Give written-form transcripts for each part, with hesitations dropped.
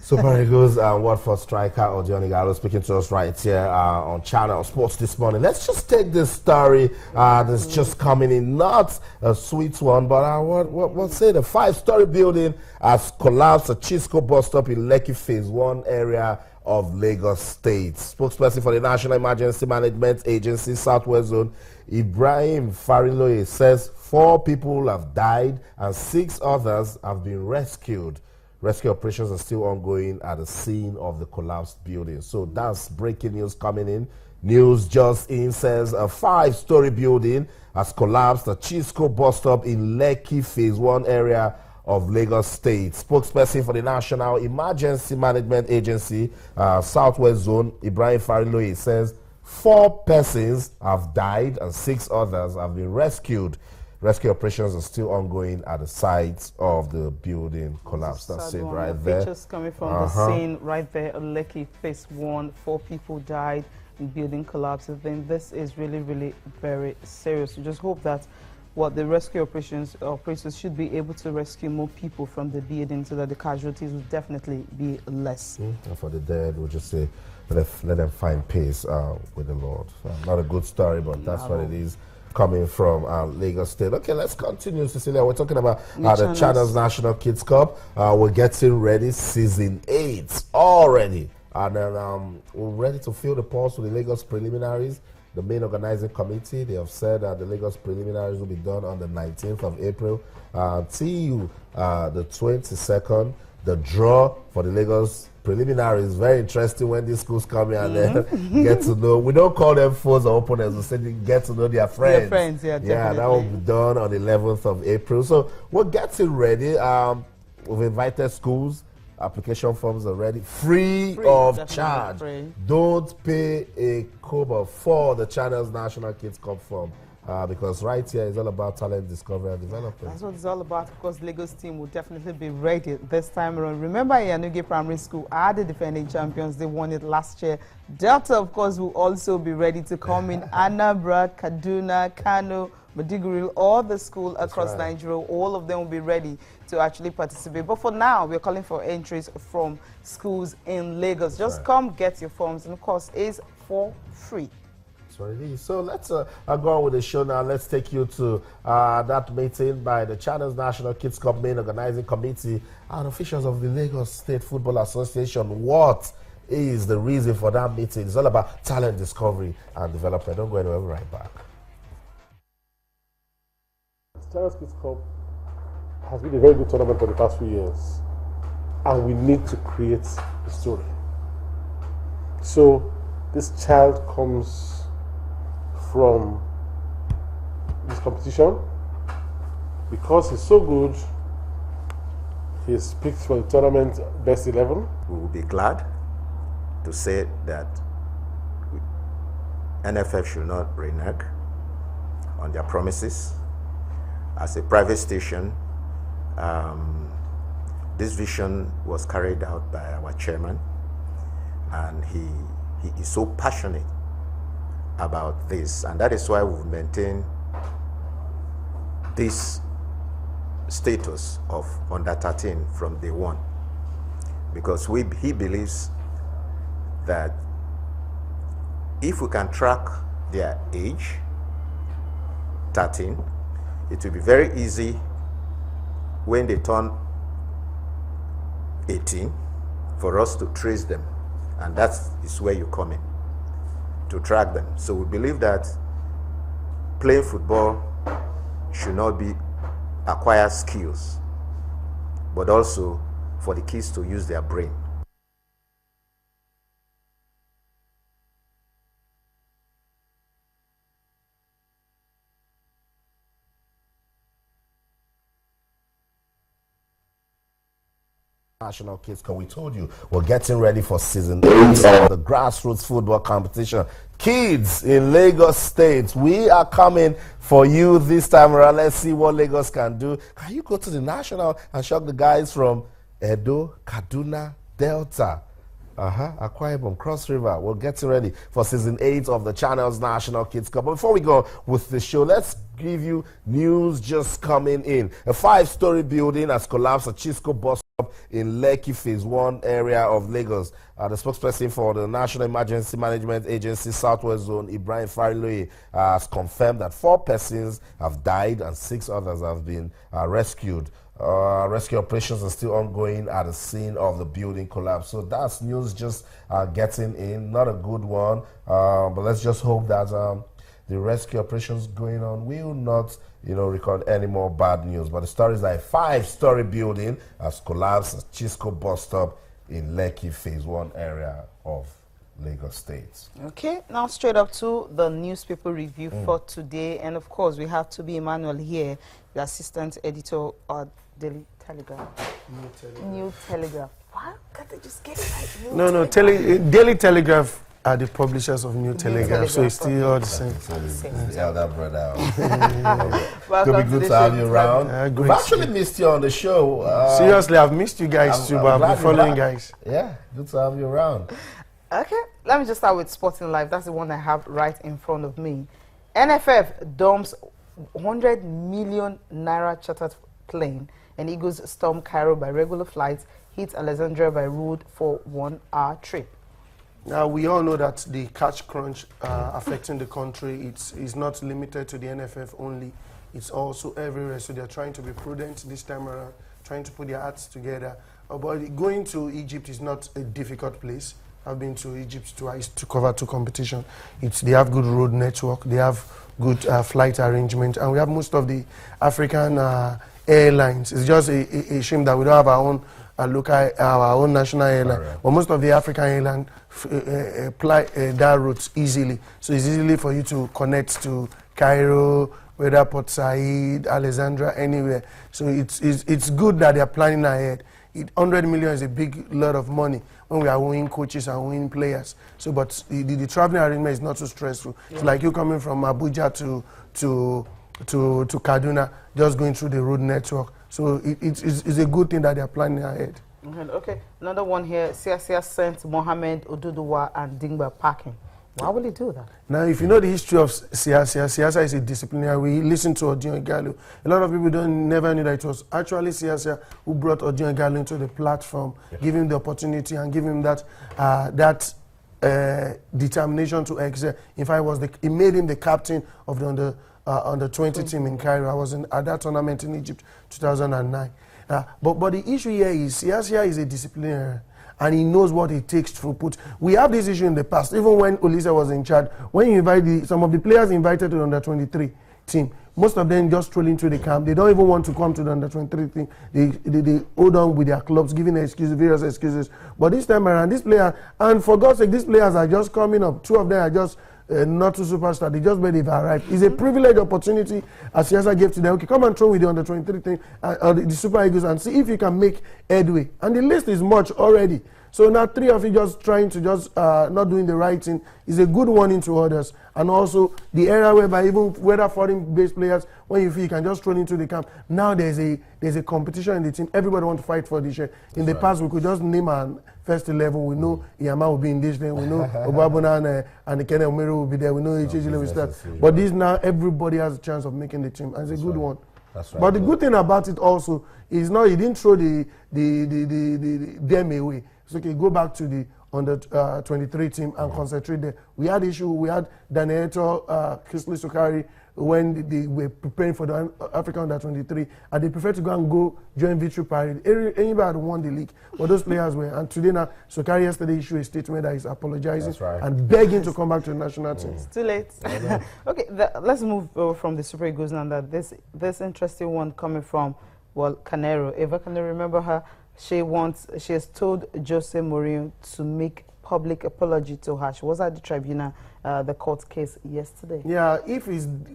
Super Eagles and Watford striker Odion Igalo speaking to us right here on Channel Sports this morning. Let's just take this story that's just coming in, not a sweet one, but what's say the 5-story building has collapsed at Chisco bus stop in Lekki Phase 1 area of Lagos State. Spokesperson for the National Emergency Management Agency Southwest Zone, Ibrahim Fariloye, says 4 people have died and 6 others have been rescued. Rescue operations are still ongoing at the scene of the collapsed building. So that's breaking news coming in. News just in says a 5-story building has collapsed at Chisco bus stop in Lekki Phase 1 area of Lagos State. Spokesperson for the National Emergency Management Agency, Southwest Zone, Ibrahim Fariloye, says 4 persons have died and 6 others have been rescued. Rescue operations are still ongoing at the site of the building collapse. That's it right there. Pictures coming from the scene right there at Lekki Phase 1. 4 people died in building collapse. I think this is really, really very serious. We just hope that the rescue operators should be able to rescue more people from the building so that the casualties will definitely be less. And for the dead, we'll just say let them find peace with the Lord. Not a good story, but that's what it is. Coming from Lagos State. Okay, let's continue, Cecilia. We're talking about the Channels National Kids Cup. We're getting ready, season 8 already. And then we're ready to feel the pulse with the Lagos preliminaries. The main organizing committee, they have said that the Lagos preliminaries will be done on the 19th of April till the 22nd. The draw for the Lagos preliminary is very interesting when these schools come in and then get to know. We don't call them foes or opponents. We say they get to know their friends. Their friends, yeah, definitely. Yeah, that will be done on the 11th of April. So we're getting ready. We've invited schools. Application forms are ready. Free of charge. Free. Don't pay a kobo for the Channels National Kids Cup form. Because right here is all about talent discovery and development. That's what it's all about. Of course, Lagos team will definitely be ready this time around. Remember, Yanuge Primary School are the defending champions. They won it last year. Delta, of course, will also be ready to come in. Anambra, Kaduna, Kano, Maiduguri, all the schools across Nigeria, all of them will be ready to actually participate. But for now, we're calling for entries from schools in Lagos. Just come get your forms, and of course, it's for free. So let's go on with the show now. Let's take you to that meeting by the Channels National Kids Cup main organizing committee and officials of the Lagos State Football Association. What is the reason for that meeting? It's all about talent discovery and development. Don't go anywhere, we'll be right back. The Channels Kids Cup has been a very good tournament for the past few years, and we need to create a story. So this child comes from this competition. Because he's so good, he's picked for the tournament best 11. We will be glad to say that NFF should not renege on their promises. As a private station, this vision was carried out by our chairman, and he is so passionate about this, and that is why we've maintained this status of under 13 from day one, because he believes that if we can track their age, 13, it will be very easy when they turn 18 for us to trace them, and that is where you come in, to track them. So we believe that playing football should not be acquire skills, but also for the kids to use their brain. National Kids Cup. We told you we're getting ready for season 8 of the grassroots football competition. Kids in Lagos State, we are coming for you this time around. Let's see what Lagos can do. Can you go to the national and shock the guys from Edo, Kaduna, Delta, Akwa Ibom, Cross River? We're getting ready for season 8 of the Channels National Kids Cup. But before we go with the show, let's give you news just coming in. A 5-story building has collapsed at Chisco bus stop in Lekki Phase 1 area of Lagos. The spokesperson for the National Emergency Management Agency Southwest Zone, Ibrahim Fariloye, has confirmed that 4 persons have died and 6 others have been rescued. Rescue operations are still ongoing at the scene of the building collapse. So that's news just getting in. Not a good one, but let's just hope that the rescue operations going on will not, record any more bad news. But the story is that a 5-story building has collapsed at Chisco bus stop in Lekki Phase 1 area of Lagos State. Okay, now straight up to the newspaper review for today. And of course, we have to be Emmanuel here, the assistant editor at Daily Telegraph. New Telegraph. Why can't they just get it right? No, Daily Telegraph are the publishers of New Telegraph, so it's still all the same. Yeah, that brother. Welcome good to have you around. We've actually missed you on the show. Seriously, I've missed you guys too, but I've been following guys. Yeah, good to have you around. Okay, let me just start with Sporting Life. That's the one I have right in front of me. NFF dumps 100 million naira chartered plane, and Eagles storm Cairo by regular flights, hit Alexandria by road for 1-hour trip. Now, we all know that the cash crunch affecting the country, it's not limited to the NFF only, it's also everywhere. So they're trying to be prudent this time around, trying to put their hearts together. But going to Egypt is not a difficult place. I've been to Egypt twice to cover 2 competitions. They have good road network, they have good flight arrangement, and we have most of the African airlines. It's just a shame that we don't have our own national airline. Right. But most of the African airlines apply that route easily. So it's easily for you to connect to Cairo, whether Port Said, Alexandria, anywhere. So it's good that they're planning ahead. 100 million is a big lot of money when we are winning coaches and winning players. So, but the traveling arrangement is not so stressful. Yeah. It's like you coming from Abuja to Kaduna, just going through the road network. So it's a good thing that they are planning ahead. Okay, another one here. Siasia sent Mohammed Oduduwa and Dingba packing. Why will he do that? Now, if you know the history of Siasa is a disciplinary. We listen to Odion Igalo. A lot of people never knew that it was actually Siasa who brought Odion Igalo into the platform, giving him the opportunity and giving him that determination to excel. In fact, it made him the captain of the under 20 team in Cairo. I was at that tournament in Egypt, 2009. But the issue here is Siasa is a disciplinarian, and he knows what it takes to put. We have this issue in the past, even when Olise was in charge. When you invite some of the players invited to the under 23 team, most of them just stroll into the camp. They don't even want to come to the under 23 team. They hold on with their clubs, giving excuses, various excuses. But this time around, this player, and for God's sake, these players are just coming up. 2 of them are just not to superstar. They just made it arrive. It's a privileged opportunity as Siasa gave to them. Okay, come and train with the under 23 team, the Super Eagles, and see if you can make headway. And the list is much already. So now 3 of you just trying to not doing the right thing is a good warning to others. And also the area whereby even whether foreign-based players, when you feel you can just throw into the camp. Now there's a competition in the team. Everybody wants to fight for the share. In the past, we could just name our first 11. We know Iyama will be in this. Then we know Obabuna and Kenneth Omeru will be there. We know Ichejile will start. But this now everybody has a chance of making the team, and it's a good one. That's right. But the good thing about it also is now he didn't throw the them away. It's okay, go back to the under 23 team and concentrate there. We had Daniel Kisley Sukari when they were preparing for the African under 23, and they preferred to go join Victory Parade. Anybody had won the league, but those players were. And today now, Sukari yesterday issued a statement that he's apologizing and begging to come back to the national team. It's too late. Okay, let's move from the Super Eagles now. That this interesting one coming from Canero. Eva, can you remember her? She has told Jose Mourinho to make public apology to her. She was at the tribunal, the court case yesterday. Yeah,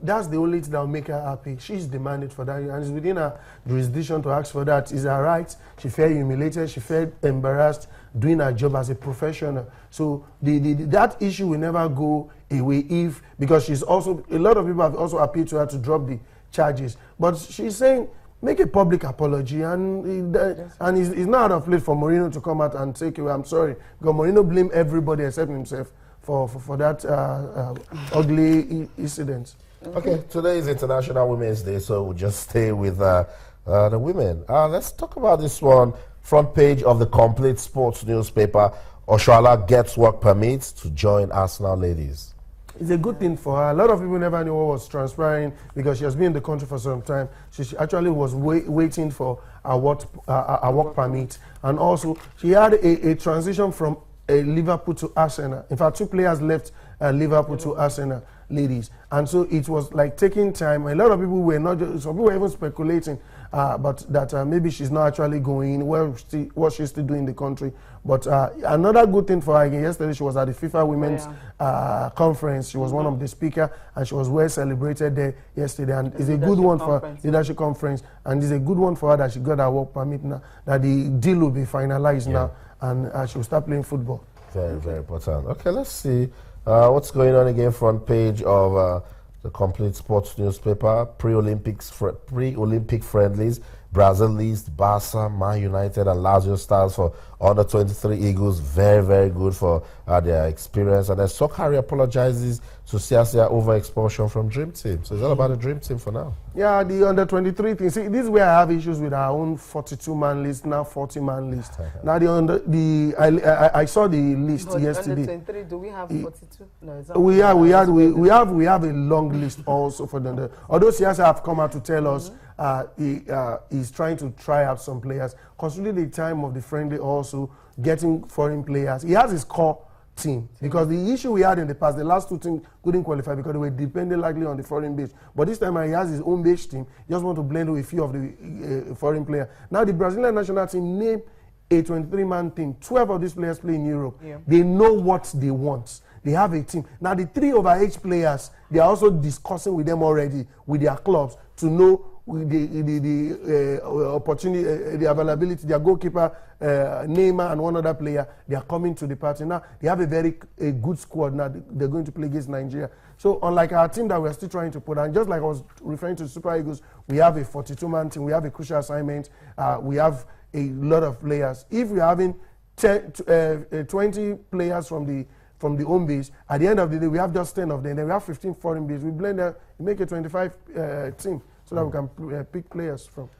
that's the only thing that will make her happy. She's demanded for that, and it's within her jurisdiction to ask for that. It's her right. She felt humiliated. She felt embarrassed doing her job as a professional. So that issue will never go away because she's also, a lot of people have also appealed to her to drop the charges. But she's saying, make a public apology, and it's not out of place for Mourinho to come out and say, okay, well, I'm sorry. Because Mourinho blamed everybody except himself for that ugly incident. Okay, today is International Women's Day, so we'll just stay with the women. Let's talk about this one. front page of the complete sports newspaper. Oshoala gets work permits to join Arsenal ladies. It's a good thing for her. A lot of people never knew what was transpiring because she has been in the country for some time. She actually was waiting for a work permit. And also, she had a transition from Liverpool to Arsenal. In fact, 2 players left Liverpool to Arsenal ladies. And so it was like taking time. A lot of people were not, some people were even speculating but that maybe she's not actually going, what she's still doing in the country. But another good thing for her, again, yesterday she was at the FIFA Women's Conference. She was one of the speakers, and she was well celebrated there yesterday. And it's a good one for leadership conference, and it's a good one for her that she got her work permit now, that the deal will be finalized now, and she will start playing football. Very, very important. Okay, let's see what's going on again. Front page of the complete sports newspaper. Pre-Olympic friendlies. Brazil leads Barca, Man United, and Lazio stars for under 23 Eagles. Very, very good for their experience. And then Sokari apologizes to Siasia over expulsion from Dream Team. So it's all about the Dream Team for now. Yeah, the under 23 thing. See, this is where I have issues with our own 42-man list, now 40-man list. Now I saw the list yesterday. Under 23, do we have 42? No, it's not. We have a long list also for the. Although Siasia have come out to tell us he's trying to try out some players, considering the time of the friendly, also getting foreign players. He has his core team because the issue we had in the past, the last 2 teams couldn't qualify because they were dependent likely on the foreign base. But this time he has his own base team. He just want to blend with a few of the foreign players. Now the Brazilian national team named a 23-man team. 12 of these players play in Europe. Yeah. They know what they want. They have a team. Now the 3 overage players, they are also discussing with them already, with their clubs, to know the opportunity, the availability. Their goalkeeper, Neymar, and one other player, they are coming to the party. Now they have a good squad. Now they're going to play against Nigeria. So unlike our team that we're still trying to put on, just like I was referring to Super Eagles, we have a 42-man team. We have a crucial assignment. We have a lot of players. If we're having 20 players from the home base, at the end of the day, we have just 10 of them. Then we have 15 foreign base. We blend them, we make a 25 team, so that we can pick players from.